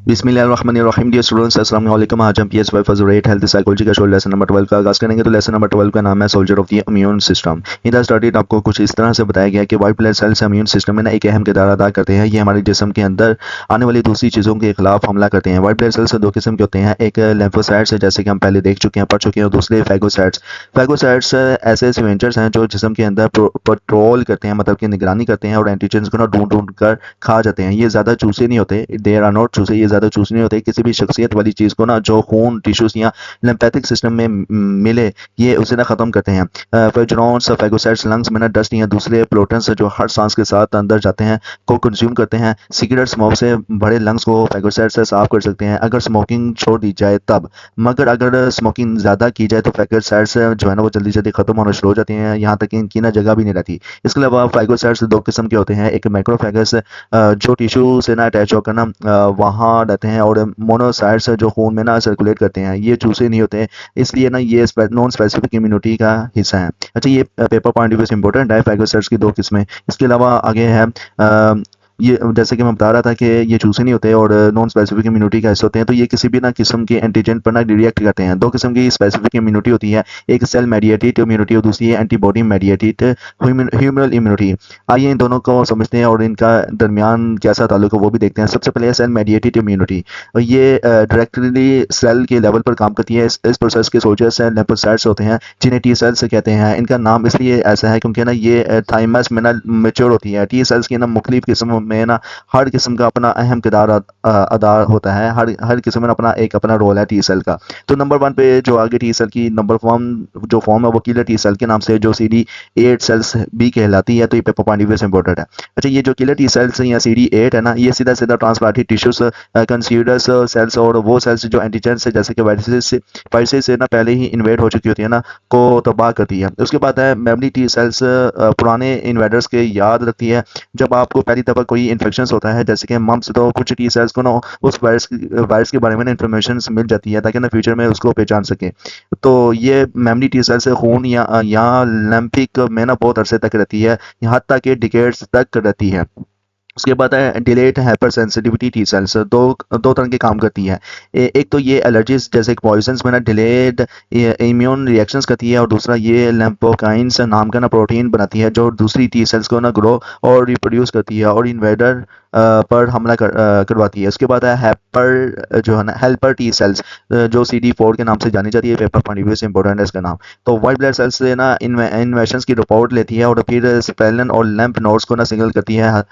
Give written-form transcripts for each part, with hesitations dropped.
बिस्मिल्लाहिर्रहमानिर्रहीम। Dear students, अस्सलाम वालेकुम। आज हम PS 5 8 हेल्थ साइकोलॉजी का शो लेसन नंबर 12 का आगाज़ करेंगे। तो लेसन नंबर 12 का नाम है soldier of the immune system. In the studied आपको कुछ इस तरह से बताया गया कि white blood cells immune system में ना एक अहम किरदार अदा करते हैं। ये हमारे जिस्म के अंदर आने वाली दूसरी चीज़ों के खिलाफ हमला करते हैं। वाइट ब्लड सेल्स दो किस्म के होते हैं, एक लिम्फोसाइट्स है जैसे कि हम पहले देख चुके हैं, पढ़ चुके हैं, और दूसरे फैगोसाइट्स। फैगोसाइट्स ऐसे सिवेंचर्स हैं जो जिस्म के अंदर पेट्रोल करते हैं, मतलब कि निगरानी करते हैं और एंटीजन्स को ना ढूंढ ढूंढ कर खा जाते हैं। ये ज़्यादा चूसे नहीं होते, देर आर नॉट चूसे, ये ज़्यादा चूसे नहीं होते। किसी भी शख्सियत वाली चीज़ को ना जो खून टिश्यूज या लिम्फेटिक सिस्टम में मिले, ये उसे ना ख़त्म करते हैं। फेजरॉन्स फैगोसाइट्स लंग्स में ना डस्ट या दूसरे प्रोटन्स जो हर सांस के साथ अंदर जाते हैं को कंज्यूम करते हैं। सिगरेट स्मोक से बड़े लंग्स को फैगोसाइट्स से साफ कर सकते हैं अगर स्मोकिंग छोड़ दी जाए तब, मगर अगर स्मोकिंग ज़्यादा की जाए तो फैगोसाइट्स जो है ना वो जल्दी जल्दी ख़त्म होना शुरू हो जाते हैं, यहाँ तक कि इनकी ना जगह भी नहीं रहती। इसके अलावा फैगोसाइट्स दो किस्म के होते हैं, एक मैक्रोफैगस जो टिश्यू से ना अटैच होकर ना वहाँ रहते हैं, और मोनोसाइट्स जो खून में ना सर्कुलेट करते हैं। ये चूसे नहीं होते, इसलिए ना ये नॉन स्पेसिफिक इम्यूनिटी का हिस्सा है। अच्छा, ये पेपर पॉइंट ऑफ व्यू से इंपॉर्टेंट है, फैगोसाइट्स की दो किस्में। इसके अलावा आगे है ये जैसे कि मैं बता रहा था कि ये चूसे नहीं होते और नॉन स्पेसिफिक इम्यूनिटी का हिस्सा होते हैं। तो ये किसी भी ना किस्म के एंटीजन पर ना रिएक्ट करते हैं। दो किस्म की स्पेसिफिक इम्यूनिटी होती है, एक सेल मेडिएटेड इम्यूनिटी और दूसरी है एंटीबॉडी मेडिएटेड ह्यूमरल इम्यूनिटी। आइए इन दोनों को समझते हैं और इनका दरमियान कैसा ताल्लुक है वो भी देखते हैं। सबसे पहले सेल मेडिएटेड इम्यूनिटी, और ये डायरेक्टली सेल के लेवल पर काम करती है। इस प्रोसेस के सोल्जर्स हैं लिम्फोसाइट्स होते हैं, जिन्हें टी सेल्स कहते हैं। इनका नाम इसलिए ऐसा है क्योंकि ना ये थाइमस में ना मेच्योर होती है। टी सेल्स की ना मुख्तलिफ किस्मों में ना हर किस्म का अपना अहम किरदार अदा होता है। हर हर किस्म में अपना एक अपना रोल है टी सेल का। तो नंबर 1 पे जो आगे टी सेल की नंबर फॉर्म है वो किलर टी सेल के नाम से, जो CD8 सेल्स भी कहलाती है। तो ये पेपर पॉइंट ऑफ व्यू से इंपॉर्टेंट है। अच्छा, ये जो किलर टी सेल्स या CD8 है ना, ये सीधा सीधा ट्रांसप्लांटेड टिश्यूज कंसीडर्स सेल्स और वो सेल्स जो एंटीजन से जैसे कि वायरसेस से ना पहले ही इन्वेड हो चुकी होती है ना को तबाह करती है। उसके बाद है मेमोरी टी सेल्स, पुराने इन्वेडर्स के याद रखती है। जब आपको पहली दफ़ा कोई इन्फेक्शन होता है जैसे कि मम्प्स, तो कुछ टी सेल्स को ना उस वायरस के बारे में इन्फॉर्मेशन मिल जाती है ताकि ना फ्यूचर में उसको पहचान सके। तो ये मेमोरी टी सेल्स खून या लिम्फिक में ना बहुत अरसे तक रहती है, यहाँ तक कि डिकेड्स तक रहती है। उसके बाद है delayed hyper sensitivity T cells, दो दो तरह के काम करती है। एक तो ये एलर्जीज जैसे पॉइजन्स में ना डिलेड इम्यून रिएक्शंस करती है, और दूसरा ये लैम्पोकाइंस नाम का ना प्रोटीन बनाती है जो दूसरी टी सेल्स को ना ग्रो और रिप्रोड्यूस करती है और इन्वेडर पर हमला करवाती है। उसके बाद है हेल्पर जो है ना हेल्पर टी सेल्स, जो CD4 के नाम से जानी जाती है। पेपर पॉइंट ऑफ व्यू से इंपॉर्टेंट है इसका नाम। तो वाइट ब्लड सेल्स से ना इन्वेशंस की रिपोर्ट लेती है और फिर स्पेलन और लैम्प नोड्स को ना सिग्नल करती है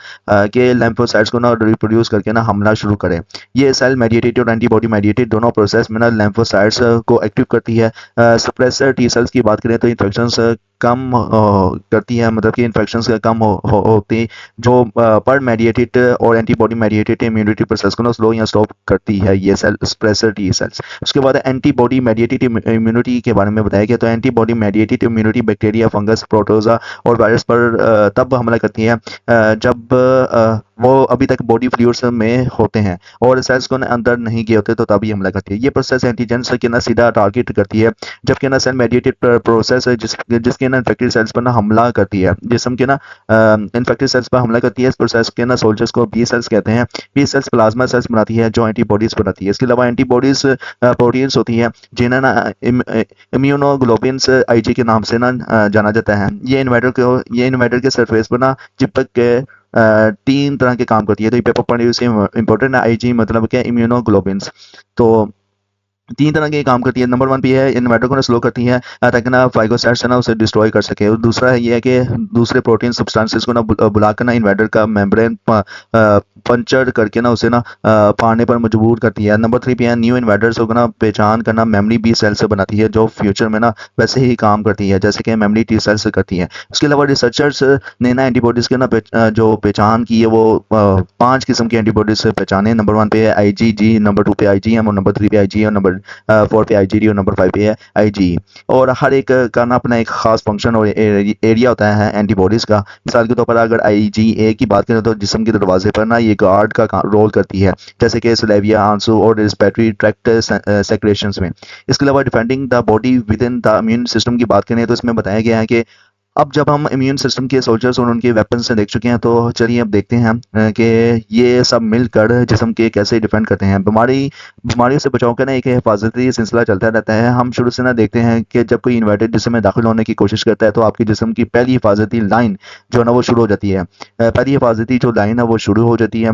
के लिम्फोसाइट्स को ना रिप्रोड्यूस करके ना हमला शुरू करें। ये सेल मेडिएटेड और एंटीबॉडी मेडिएटेड दोनों प्रोसेस में ना लिम्फोसाइट्स को एक्टिव करती है। सप्रेसर टी सेल्स की बात करें तो इन्फेक्शंस कम करती है, मतलब कि इन्फेक्शंस कम होती, जो पर मेडिएटेड और एंटीबॉडी मेडिएटेड इम्यूनिटी प्रोसेस को ना स्लो या स्टॉप करती है ये सेल सप्रेसर टी सेल्स। उसके बाद एंटीबॉडी मेडिएटेड इम्यूनिटी के बारे में बताया गया। तो antibody mediated immunity bacteria, fungus, protozoa और वायरस पर तब हमला करती है जब वो अभी तक बॉडी फ्लूइड्स में होते हैं और सेल्स को अंदर नहीं गए होते, तो तभी हमला करती है। ये प्रोसेस एंटीजेंस के ना सीधा टारगेट करती है, जबकि ना सेल मेडिएटेड प्रोसेस है जिसके ना इन्फेक्टेड सेल्स पर ना हमला करती है, जिस्म के ना इन्फेक्टेड सेल्स पर हमला करती है। इस प्रोसेस के ना सोल्जर्स को बी सेल्स कहते हैं। बी सेल्स प्लाज्मा सेल्स बनाती है जो एंटीबॉडीज बनाती है। इसके अलावा एंटीबॉडीज प्रोटीन्स होती है जिन्हें ना इम्यूनोग्लोबिन्स IG के नाम से ना जाना जाता है। ये इन्वर्टर के सरफेस पर ना चिपक के 3 तरह के काम करती है। तो ये पेपर पॉइंट से इंपॉर्टेंट है। IG मतलब क्या, इम्यूनोग्लोबिन्स। तो 3 तरह के काम करती है। नंबर 1 पे है इन्वर्टर को ना स्लो करती है ताकि ना फाइगोसाइट्स है ना उसे डिस्ट्रॉय कर सके। और दूसरा है ये है कि दूसरे प्रोटीन सब्सटेंसेस को ना बुलाकर ना इन्वर्टर का मेम्ब्रेन पंचर करके ना उसे ना फाड़ने पर मजबूर करती है। नंबर 3 पे है न्यू इन्वर्टर्स को ना पहचान करना मेमोरी बी सेल से बनाती है जो फ्यूचर में ना वैसे ही काम करती है जैसे कि मेमोरी टी सेल से करती है। उसके अलावा रिसर्चर्स ने ना एंटीबॉडीज के ना जो पहचान की है वो 5 किस्म की एंटीबॉडीज से पहचाने। नंबर 1 पे है IgG, नंबर 2 पे IgM, और नंबर 3 पे IG, और नंबर 4 पे IgD, और नंबर 5 पे है IG। और हर एक का ना अपना एक खास फंक्शन और एरिया होता है एंटीबॉडीज का। मिसाल के तौर पर अगर IgA की बात करें तो जिस्म के दरवाजे पर ना ये गार्ड का रोल करती है, जैसे कि सलेविया, आंसू और रेस्पिरेटरी ट्रैक्ट सेक्रेशंस में। इसके अलावा defending the body with in the immune system की बात करें तो इसमें बताया गया है कि अब जब हम इम्यून सिस्टम के सोल्जर्स और उनके वेपन्स से देख चुके हैं, तो चलिए अब देखते हैं कि ये सब मिलकर जिस्म के कैसे डिफेंड करते हैं। बीमारियों से बचाव का ना एक हिफाजती सिलसिला चलता रहता है। हम शुरू से ना देखते हैं कि जब कोई इन्वाइटेड जिस्म में दाखिल होने की कोशिश करता है, तो आपके जिस्म की पहली हिफाजती लाइन जो है ना वो शुरू हो जाती है। पहली हिफाजती जो लाइन है वो शुरू हो जाती है,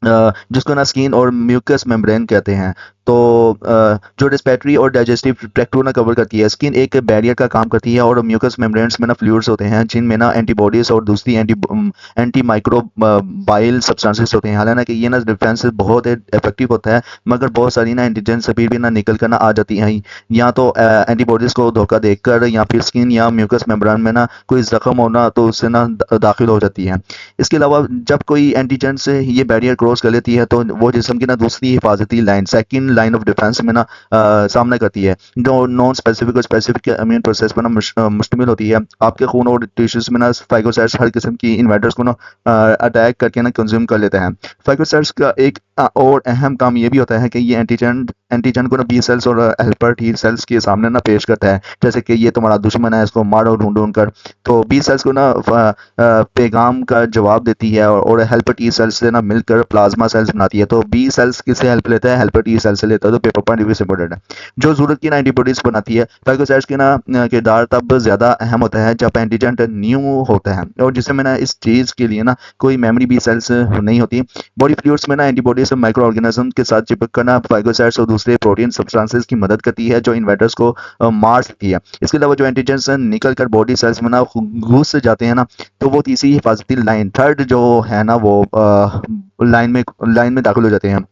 जिसको ना स्किन और म्यूकस मेम्ब्रेन कहते हैं। तो जो रेस्पिरेटरी और डाइजेस्टिव ट्रैक्ट को ना कवर करती है। स्किन एक बैरियर का काम करती है और म्यूकस मेम्ब्रेन्स में ना फ्लूइड्स होते हैं, जिनमें ना एंटीबॉडीज और दूसरी एंटी माइक्रो बाइल सब्सटेंसेस होते हैं। हालांकि ये ना डिफेंस बहुत इफेक्टिव होता है, मगर बहुत सारी ना एंटीजन सभी भी ना निकल कर ना आ जाती हैं, या तो एंटीबॉडीज को धोखा देकर, या फिर स्किन या म्यूकस मेम्ब्रेन में ना कोई जख्म होना तो उससे ना दाखिल हो जाती है। इसके अलावा जब कोई एंटीजन से ये बैरियर क्रॉस कर लेती है, तो वो जिस्म की ना दूसरी हिफाजती line, second line of defence में ना सामना करती है, जो नॉन स्पेसिफिक और स्पेसिफिक इम्यून प्रोसेस पर ना मुश्तमिल होती है। आपके खून और टिश्यूज में ना फाइगोसाइट्स हर किस्म की इन्वाइटर्स को ना अटैक करके ना कंज्यूम कर लेते हैं। फाइगोसाइट्स का एक और अहम काम ये भी होता है कि ये एंटीजन एंटीजन को ना बी सेल्स और हेल्पर टी सेल्स के सामने ना पेश करता है, जैसे कि ये तुम्हारा दुश्मन है, इसको मारो ढूंढ ढूंढ कर। तो बी सेल्स को ना पैगाम का जवाब देती है, और हेल्पर टी सेल्स से ना मिलकर प्लाज्मा सेल्स बनाती है। तो बी सेल्स किससे हेल्प लेता है? हेल्पर टी सेल्स से लेता है। तो पेपर पॉइंट भी इंपॉर्टेंट है। जो जरूरत की ना एंटीबॉडीज बनाती है। फाइगोसाइट्स के ना किरदार तब ज्यादा अहम होता है जब एंटीजन न्यू होता है, और जिसमें ना इस चीज के लिए ना कोई मेमोरी बी सेल्स नहीं होती। बॉडी फ्लूइड्स में ना एंटीबॉडीज माइक्रो ऑर्गेनिज्म के साथ चिपक कर ना फाइगोसाइट्स और दूसरे प्रोटीन सब्सटेंसेस की मदद करती है, जो इन्वाइटर्स को मार सकती है। इसके अलावा जो एंटीजन निकल कर बॉडी सेल्स में ना घुस जाते हैं ना, तो वो तीसरी हिफाजती लाइन, थर्ड जो है ना, वो लाइन में दाखिल हो जाते हैं।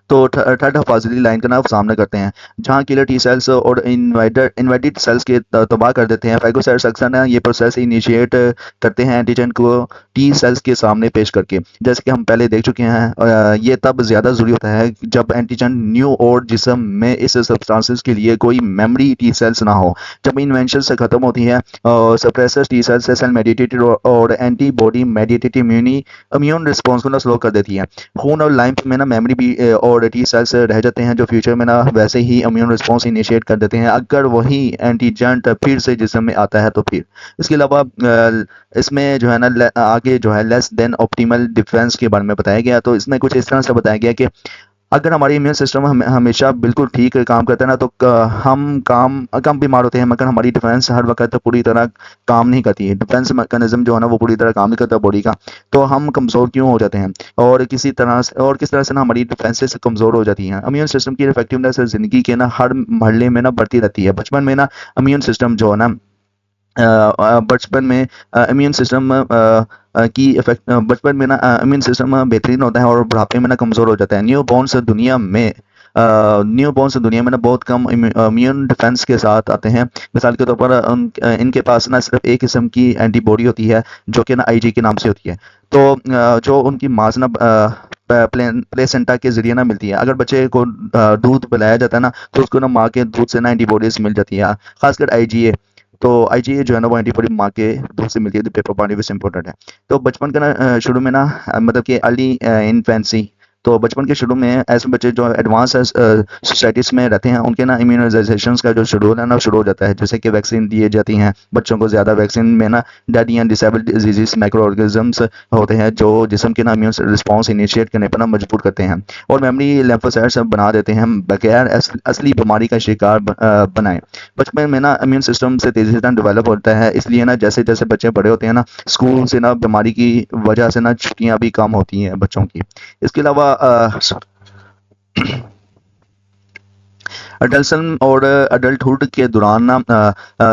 तो थर्ड हिफाजती लाइन का ना सामना करते हैं, जहां किलर टी सेल्स और इन्वाइटेड सेल्स के तबाह कर देते हैं। फाइगोसाइट्स अक्सर ना ये प्रोसेस इनिशिएट करते हैं एंटीजन को टी सेल्स के सामने पेश करके, जैसे कि हम पहले देख चुके हैं। ये तब ज़्यादा ज़रूरी होता है जब एंटीजन न्यू और जिस्म में इस सब्सटेंसेस के लिए कोई मेमोरी टी सेल्स ना हो। जब इन्वेंशन से ख़त्म होती है, suppressor T cells cell mediated और एंटीबॉडी मेडिएटेड इम्यून रिस्पॉन्स को ना स्लो कर देती है। खून और लाइम्फ में ना मेमोरी भी और टी सेल्स रह जाते हैं, जो फ्यूचर में ना वैसे ही इम्यून रिस्पॉन्स इनिशिएट कर देते हैं अगर वही एंटीजन फिर से जिस्म में आता है तो फिर। इसके अलावा इसमें जो है ना आगे जो है लेस देन ऑप्टिमल डिफेंस के बारे में बताया गया। तो इसमें कुछ इस तरह से बताया गया कि अगर हमारी इम्यून सिस्टम हमेशा बिल्कुल ठीक काम करता है ना, तो हम कम बीमार होते हैं, मगर हमारी डिफेंस हर वक्त पूरी तरह काम नहीं करती है। डिफेंस मैकेनिज्म जो है ना वो पूरी तरह काम नहीं करता बॉडी का। तो हम कमज़ोर क्यों हो जाते हैं, और किस तरह से ना हमारी डिफेंसेस कमज़ोर हो जाती हैं। इम्यून सिस्टम की इफेक्टिवनेस ज़िंदगी के ना हर मरहले में ना बढ़ती रहती है। बचपन में ना इम्यून सिस्टम जो है ना बचपन में इम्यून सिस्टम बचपन में ना इम्यून सिस्टम बेहतरीन होता है, और बुढ़ापे में ना कमज़ोर हो जाता है। न्यू बॉर्न्स दुनिया में ना बहुत कम इम्यून डिफेंस के साथ आते हैं। मिसाल के तौर पर इनके पास ना सिर्फ एक किस्म की एंटीबॉडी होती है, जो कि ना आईजी के नाम से होती है। तो जो उनकी माँ से ना प्लेसेंटा के जरिए ना मिलती है। अगर बच्चे को दूध पिलाया जाता है ना, तो उसको ना माँ के दूध से ना एंटीबॉडीज मिल जाती है, खासकर आईजीए। तो आईजीए जो है ना वो एंटीबॉडी माँ के दूध से मिलती है। तो पेपर बॉडी भी इंपॉर्टेंट है। तो बचपन का ना शुरू में ना मतलब कि अर्ली इन्फेंसी, तो बचपन के शुरू में ऐसे बच्चे जो एडवांस सोसाइटीज़ में रहते हैं, उनके ना इम्यूनाइजेशन का जो शेड्यूल है ना शुरू हो जाता है। जैसे कि वैक्सीन दिए जाती हैं बच्चों को, ज़्यादा वैक्सीन में ना डेड या डिसेबल्ड डिजीज माइक्रो ऑर्गेनिजम्स होते हैं, जो जिस्म के ना इम्यून रिस्पॉन्स इनिशिएट करने पर ना मजबूर करते हैं, और मेमोरी लिम्फोसाइट्स बना देते हैं बगैर असली बीमारी का शिकार बनाए। बचपन में ना इम्यून सिस्टम से तेज़ी से ना डेवलप होता है, इसलिए ना जैसे जैसे बच्चे बड़े होते हैं ना, स्कूल से ना बीमारी की वजह से ना छुट्टियाँ भी कम होती हैं बच्चों की। इसके अलावा अडल्सन और अडल्टहुड के दौरान ना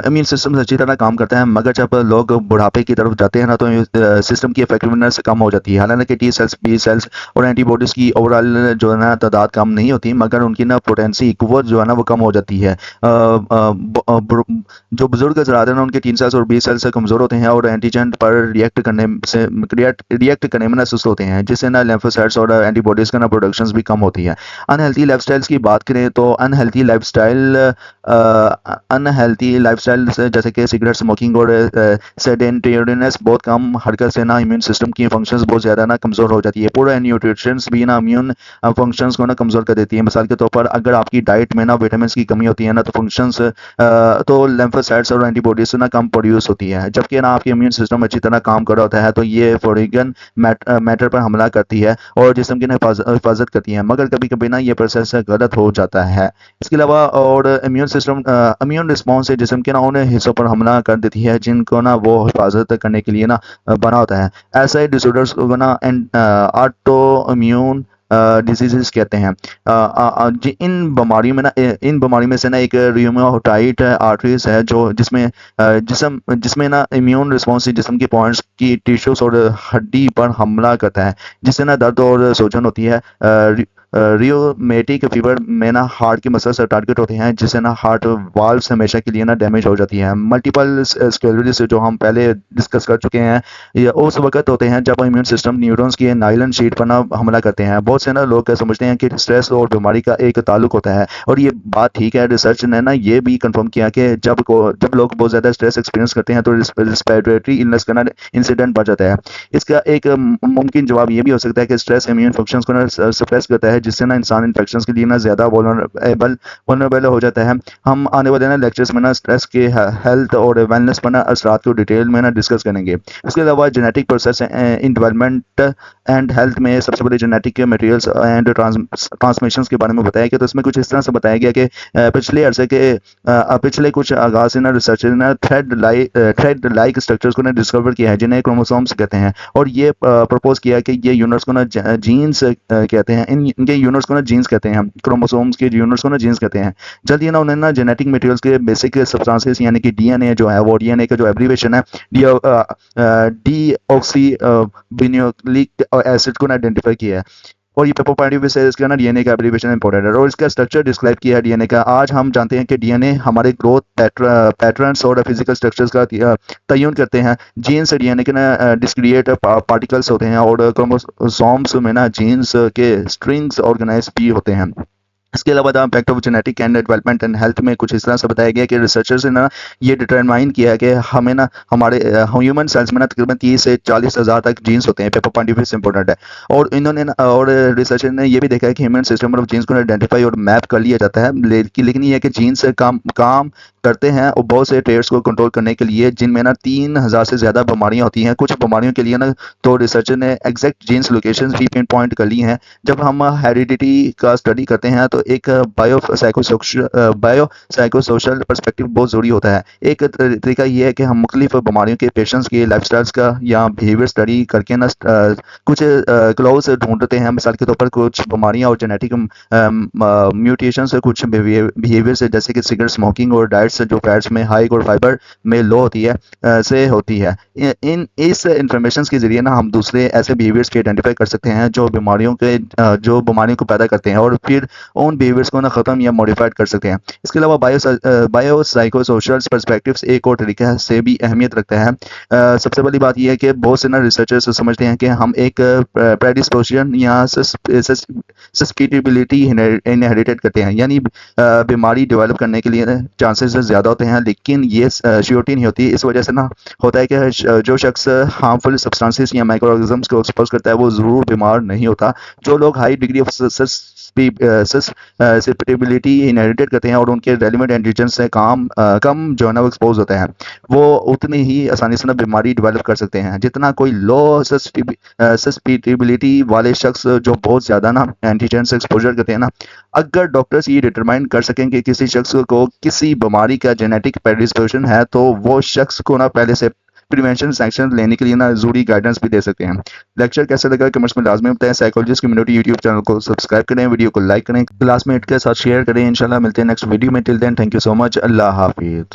इम्यून सिस्टम अच्छी तरह काम करता है, मगर जब लोग बुढ़ापे की तरफ जाते हैं ना, तो सिस्टम की इफेक्टिवनेस कम हो जाती है। हालांकि टी सेल्स, बी सेल्स और एंटीबॉडीज़ की ओवरऑल जो है ना तादाद कम नहीं होती, मगर उनकी ना पोटेंसी कुव्वत जो है ना वो कम हो जाती है। जो बुजुर्ग हजरात हैं ना, उनके टी सेल्स और बी सेल्स से कमज़ोर होते हैं, और एंटीजन पर रिएक्ट करने में ना सुस्त होते हैं, जिससे ना लिम्फोसाइट्स और एंटीबॉडीज़ का ना प्रोडक्शन भी कम होती है। अनहेल्थी लाइफस्टाइल्स की बात करें, तो अनहेल्थी अनहेल्थी लाइफस्टाइल जैसे कि सिगरेट स्मोकिंग और सेडेंटेरिनेस बहुत कम हरकत से ना इम्यून सिस्टम की फंक्शंस बहुत ज़्यादा ना कमज़ोर हो जाती है। पूरा न्यूट्रिशंस भी ना इम्यून फंक्शंस को ना कमज़ोर कर देती है। मिसाल के तौर पर अगर आपकी डाइट में ना विटामिन की कमी होती है ना तो फंक्शंस तो लिम्फोसाइट्स और एंटीबॉडीज से ना कम प्रोड्यूस होती है। जबकि ना आपकी इम्यून सिस्टम अच्छी तरह काम कर रहा होता है तो ये फॉरेन मैटर पर हमला करती है और जिस्म की हिफाजत करती है, मगर कभी कभी ना ये प्रोसेस गलत हो जाता है। इसके अलावा और इम्यून रिस्पॉन्स से जिस्म के ना उन हिस्सों पर हमला कर देती है जिनको ना वो हिफाजत करने के लिए ना बना होता है। ऐसे डिसऑर्डर्स को ना ऑटो इम्यून डिजीजेस कहते हैं। इन बीमारियों में से ना एक रियूमेटॉइड आर्टरीज है जो जिसमें ना इम्यून रिस्पॉन्स जिस्म के पॉइंट्स की टिश्यूज और हड्डी पर हमला करता है जिससे ना दर्द और सूजन होती है। रियोमेटिक फीवर में ना हार्ट की मसल्स टारगेट होते हैं जिससे ना हार्ट वाल्व्स हमेशा के लिए ना डैमेज हो जाती है। मल्टीपल स्क्लेरोसिस जो हम पहले डिस्कस कर चुके हैं ये उस वक्त होते हैं जब इम्यून सिस्टम न्यूरॉन्स की नाइलन शीट पर ना हमला करते हैं। बहुत से ना लोग समझते हैं कि स्ट्रेस और बीमारी का एक ताल्लुक होता है और ये बात ठीक है। रिसर्च ने ना ये भी कंफर्म किया कि जब लोग बहुत ज़्यादा स्ट्रेस एक्सपीरियंस करते हैं तो रिस्पिरेटरी इलनेस का ना इंसिडेंट बढ़ जाता है। इसका एक मुमकिन जवाब ये भी हो सकता है कि स्ट्रेस इम्यून फंक्शंस को ना सप्रेस करता है जिससे ना इंसान इन्फेक्शंस के लिए ना ज़्यादा वल्नरेबल हो जाता है। हम आने वाले ना लेक्चर्स में ना स्ट्रेस के हेल्थ और वेलनेस पर ना असरात को डिटेल में ना डिस्कस करेंगे। इसके अलावा genetic process in development and health में सबसे पहले जेनेटिक मटेरियल्स एंड ट्रांसमिशंस के बारे में बताया गया। तो इसमें कुछ इस तरह से बताया गया कि पिछले कुछ आगाज से ना रिसर्चर ने थ्रेड लाइक स्ट्रक्चर्स को ना डिस्कवर किया है जिन्हें क्रोमोसोम्स कहते हैं और ये प्रपोज किया कि ये यूनिट्स को ना जीन्स कहते हैं। इनके यूनिट्स को ना जीन्स कहते हैं, क्रोमोसोम्स के यूनिट्स को ना जीन्स कहते हैं। जल्दी ना उन्हें ना जेनेटिक मटेरियल्स के बेसिक सब्सटेंसेस यानी कि डीएनए जो है वो डीएनए का जो एब्रीवेशन है डीऑक्सी बिन्यूक्लिक एसिड को ना आइडेंटिफाई किया है और ये पेपर पॉइंट ऑफ व्यू से इसका ना डीएनए का एब्रीवेशन इंपॉर्टेंट है और इसका स्ट्रक्चर डिस्क्राइब किया है डीएनए का। आज हम जानते हैं कि डीएनए हमारे ग्रोथ पैटर्न्स और फिजिकल स्ट्रक्चर्स का तयन करते हैं। जीन्स डीएनए के ना डिस्क्रिएट पार्टिकल्स होते हैं और क्रोमोसोम्स में ना जीन्स के स्ट्रिंग्स ऑर्गेनाइज भी होते हैं। इसके अलावा the impact of genetic and development and health में कुछ इस तरह से बताया गया कि रिसर्चर्स ने ना ये डिटरमाइन किया है कि हमें ना हमारे ह्यूमन सेल्स में ना तकरीबन 30 से 40 हज़ार तक जीन्स होते हैं। पेपर पॉइंट ऑफ व्यू से इंपॉर्टेंट है और इन्होंने और रिसर्चर ने ये भी देखा है कि ह्यूमन सिस्टम ऑफ जीन्स को आइडेंटिफाई और मैप कर लिया जाता है। लेकिन ये है कि जीन्स काम करते हैं और बहुत से ट्रेड्स को कंट्रोल करने के लिए जिनमें ना 3000 से ज़्यादा बीमारियां होती हैं। कुछ बीमारियों के लिए ना तो रिसर्चर ने एग्जैक्ट जीन्स लोकेशंस भी पिन पॉइंट कर ली हैं। जब हम हेरिडिटी का स्टडी करते हैं तो एक बायो साइकोसोशल पर्सपेक्टिव बहुत ज़रूरी होता है। एक तरीका ये है कि हम मुख्तलिफ बीमारियों के पेशेंट्स के लाइफस्टाइल्स का या बिहेवियर स्टडी करके ना कुछ क्लॉज ढूंढते हैं। मिसाल के तौर पर कुछ बीमारियां और जेनेटिक म्यूटेशन से कुछ बिहेवियर से जैसे कि सिगरेट स्मोकिंग और डाइट से जो फैट्स में हाई और फाइबर में लो होती है से होती है। इस इंफॉर्मेशन के जरिए ना हम दूसरे ऐसे बिहेवियर्स के आइडेंटिफाई कर सकते हैं जो बीमारियों को पैदा करते हैं और फिर उन बिहेवियर्स को ना ख़त्म या मॉडिफाइड कर सकते हैं। इसके अलावा बायो साइकोसोशल पर्सपेक्टिव्स एक और तरीके से भी अहमियत रखता है। सबसे पहली बात यह है कि बहुत से ना रिसर्चर्स समझते हैं कि हम एक प्रेडिस्पोजिशन या सस्पिटेबिलिटी इनहेरिटेड करते हैं, यानी बीमारी डेवलप करने के लिए चांसेस ज़्यादा होते हैं, लेकिन ये श्योरिटी नहीं होती। इस वजह से ना होता है कि जो शख्स हार्मफुल सब्सटेंसेस या माइक्रो ऑर्गेनिजम्स को एक्सपोज करता है वो ज़रूर बीमार नहीं होता। जो लोग हाई डिग्री ऑफ सस्पिटेबिलिटी इनहेरिटेड करते हैं और उनके रेलिवेंट एंटीजन से कम जो है ना वो एक्सपोज होते हैं वो उतनी ही आसानी से ना बीमारी डेवलप कर सकते हैं जितना कोई लो सस्पिटेबिलिटी वाले शख्स जो बहुत ज़्यादा ना एंटीजन से एक्सपोजर करते हैं ना। अगर डॉक्टर्स ये डिटरमाइन कर सकें कि किसी शख्स को किसी बीमारी का जेनेटिक प्रेडिस्पोजिशन है तो वो शख्स को ना पहले से प्रिवेंशन सेक्शन लेने के लिए ना जरूरी गाइडेंस भी दे सकते हैं। लेक्चर कैसे लगा कमेंट्स में लाजमी बताएं। साइकोलॉजिस्ट कम्युनिटी यूट्यूब चैनल को सब्सक्राइब करें, वीडियो को लाइक करें, क्लासमेट के साथ शेयर करें। इंशाल्लाह मिलते हैं नेक्स्ट वीडियो में। Till then thank you so much. अल्लाह हाफिज़।